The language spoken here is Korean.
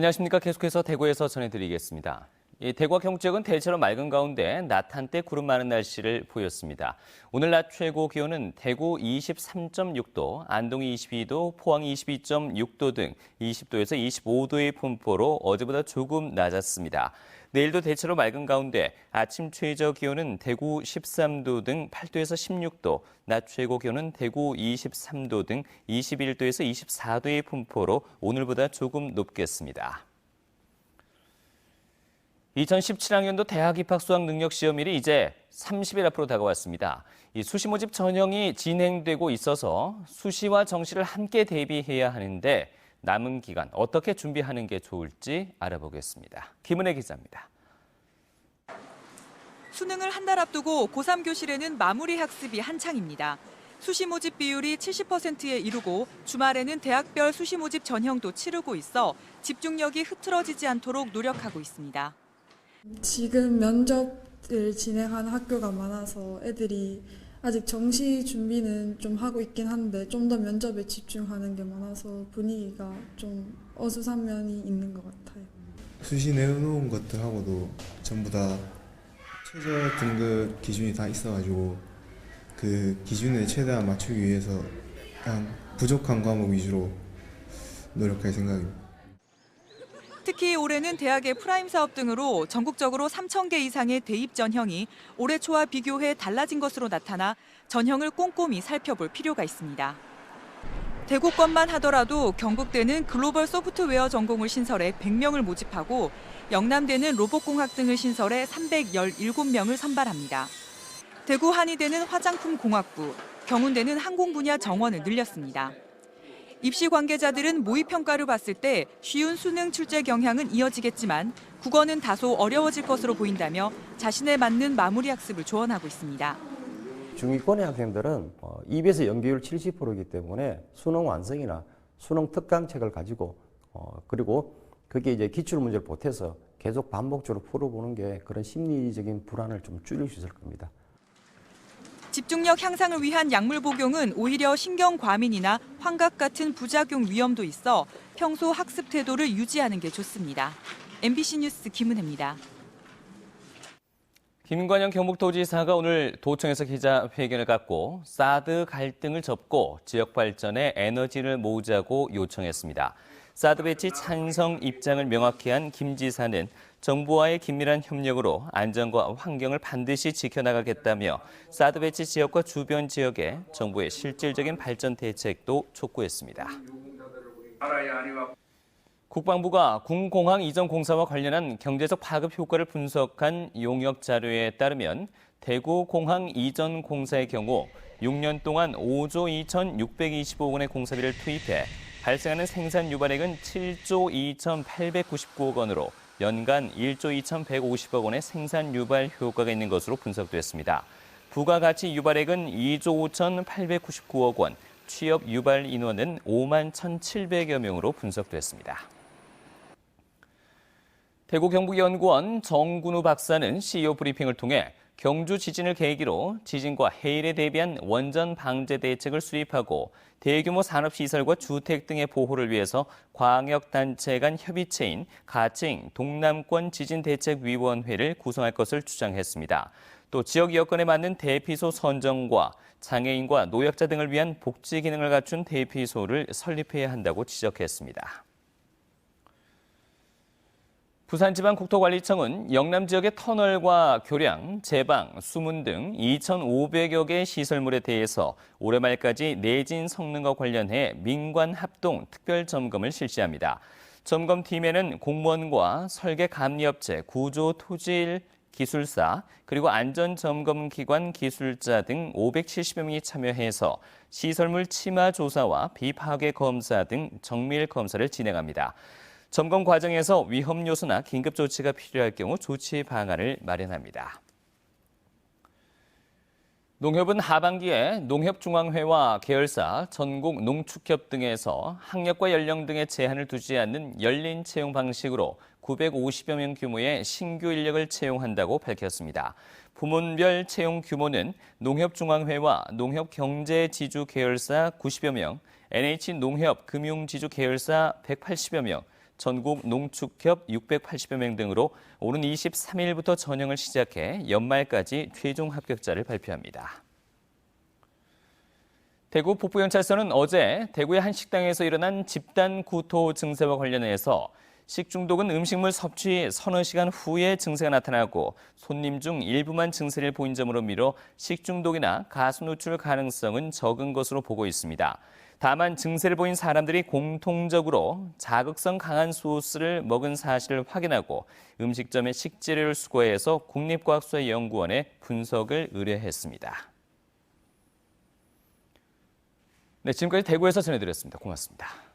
안녕하십니까. 계속해서 대구에서 전해드리겠습니다. 대구와 경북 지역은 대체로 맑은 가운데 낮 한때 구름 많은 날씨를 보였습니다. 오늘 낮 최고 기온은 대구 23.6도, 안동이 22도, 포항이 22.6도 등 20도에서 25도의 분포로 어제보다 조금 낮았습니다. 내일도 대체로 맑은 가운데 아침 최저 기온은 대구 13도 등 8도에서 16도, 낮 최고 기온은 대구 23도 등 21도에서 24도의 분포로 오늘보다 조금 높겠습니다. 2017학년도 대학 입학 수학 능력 시험일이 이제 30일 앞으로 다가왔습니다. 이 수시 모집 전형이 진행되고 있어서 수시와 정시를 함께 대비해야 하는데 남은 기간 어떻게 준비하는 게 좋을지 알아보겠습니다. 김은혜 기자입니다. 수능을 한 달 앞두고 고3 교실에는 마무리 학습이 한창입니다. 수시 모집 비율이 70%에 이르고 주말에는 대학별 수시 모집 전형도 치르고 있어 집중력이 흐트러지지 않도록 노력하고 있습니다. 지금 면접을 진행하는 학교가 많아서 애들이 아직 정시 준비는 좀 하고 있긴 한데 좀 더 면접에 집중하는 게 많아서 분위기가 좀 어수선 면이 있는 것 같아요. 수시 내놓은 것들하고도 전부 다 최저 등급 기준이 다 있어가지고 그 기준에 최대한 맞추기 위해서 그냥 부족한 과목 위주로 노력할 생각입니다. 특히 올해는 대학의 프라임 사업 등으로 전국적으로 3,000개 이상의 대입 전형이 올해 초와 비교해 달라진 것으로 나타나 전형을 꼼꼼히 살펴볼 필요가 있습니다. 대구권만 하더라도 경북대는 글로벌 소프트웨어 전공을 신설해 100명을 모집하고 영남대는 로봇공학 등을 신설해 317명을 선발합니다. 대구 한의대는 화장품 공학부, 경운대는 항공 분야 정원을 늘렸습니다. 입시 관계자들은 모의평가를 봤을 때 쉬운 수능 출제 경향은 이어지겠지만 국어는 다소 어려워질 것으로 보인다며 자신에 맞는 마무리 학습을 조언하고 있습니다. 중위권의 학생들은 EBS 연계율 70%이기 때문에 수능 완성이나 수능 특강책을 가지고 그리고 그게 이제 기출문제를 보태서 계속 반복적으로 풀어보는 게 그런 심리적인 불안을 좀 줄일 수 있을 겁니다. 집중력 향상을 위한 약물 복용은 오히려 신경 과민이나 환각 같은 부작용 위험도 있어 평소 학습 태도를 유지하는 게 좋습니다. MBC 뉴스 김은혜입니다. 김관영 경북도지사가 오늘 도청에서 기자회견을 갖고 사드 갈등을 접고 지역 발전에 에너지를 모으자고 요청했습니다. 사드 배치 찬성 입장을 명확히 한 김 지사는 정부와의 긴밀한 협력으로 안전과 환경을 반드시 지켜나가겠다며 사드 배치 지역과 주변 지역에 정부의 실질적인 발전 대책도 촉구했습니다. 국방부가 군공항 이전 공사와 관련한 경제적 파급 효과를 분석한 용역 자료에 따르면 대구 공항 이전 공사의 경우 6년 동안 5조 2,625억 원의 공사비를 투입해 발생하는 생산 유발액은 7조 2,899억 원으로 연간 1조 2,150억 원의 생산 유발 효과가 있는 것으로 분석됐습니다. 부가가치 유발액은 2조 5,899억 원, 취업 유발 인원은 5만 1,700여 명으로 분석됐습니다. 대구 경북연구원 정군우 박사는 CEO 브리핑을 통해 경주 지진을 계기로 지진과 해일에 대비한 원전 방제 대책을 수립하고 대규모 산업시설과 주택 등의 보호를 위해서 광역단체 간 협의체인 가칭 동남권 지진대책위원회를 구성할 것을 주장했습니다. 또 지역 여건에 맞는 대피소 선정과 장애인과 노약자 등을 위한 복지 기능을 갖춘 대피소를 설립해야 한다고 지적했습니다. 부산지방국토관리청은 영남 지역의 터널과 교량, 제방, 수문 등 2,500여 개의 시설물에 대해서 올해 말까지 내진 성능과 관련해 민관 합동 특별 점검을 실시합니다. 점검팀에는 공무원과 설계 감리업체, 구조 토질 기술사, 그리고 안전점검기관 기술자 등 570여 명이 참여해서 시설물 침하 조사와 비파괴 검사 등 정밀 검사를 진행합니다. 점검 과정에서 위험 요소나 긴급 조치가 필요할 경우 조치 방안을 마련합니다. 농협은 하반기에 농협중앙회와 계열사, 전국 농축협 등에서 학력과 연령 등의 제한을 두지 않는 열린 채용 방식으로 950여 명 규모의 신규 인력을 채용한다고 밝혔습니다. 부문별 채용 규모는 농협중앙회와 농협경제지주 계열사 90여 명, NH농협 금융지주 계열사 180여 명, 전국 농축협 680여 명 등으로 오는 23일부터 전형을 시작해 연말까지 최종 합격자를 발표합니다. 대구 북부경찰서는 어제 대구의 한 식당에서 일어난 집단 구토 증세와 관련해서 식중독은 음식물 섭취 서너 시간 후에 증세가 나타나고 손님 중 일부만 증세를 보인 점으로 미뤄 식중독이나 가스 누출 가능성은 적은 것으로 보고 있습니다. 다만 증세를 보인 사람들이 공통적으로 자극성 강한 소스를 먹은 사실을 확인하고 음식점의 식재료를 수거해서 국립과학수사연구원에 분석을 의뢰했습니다. 네, 지금까지 대구에서 전해드렸습니다. 고맙습니다.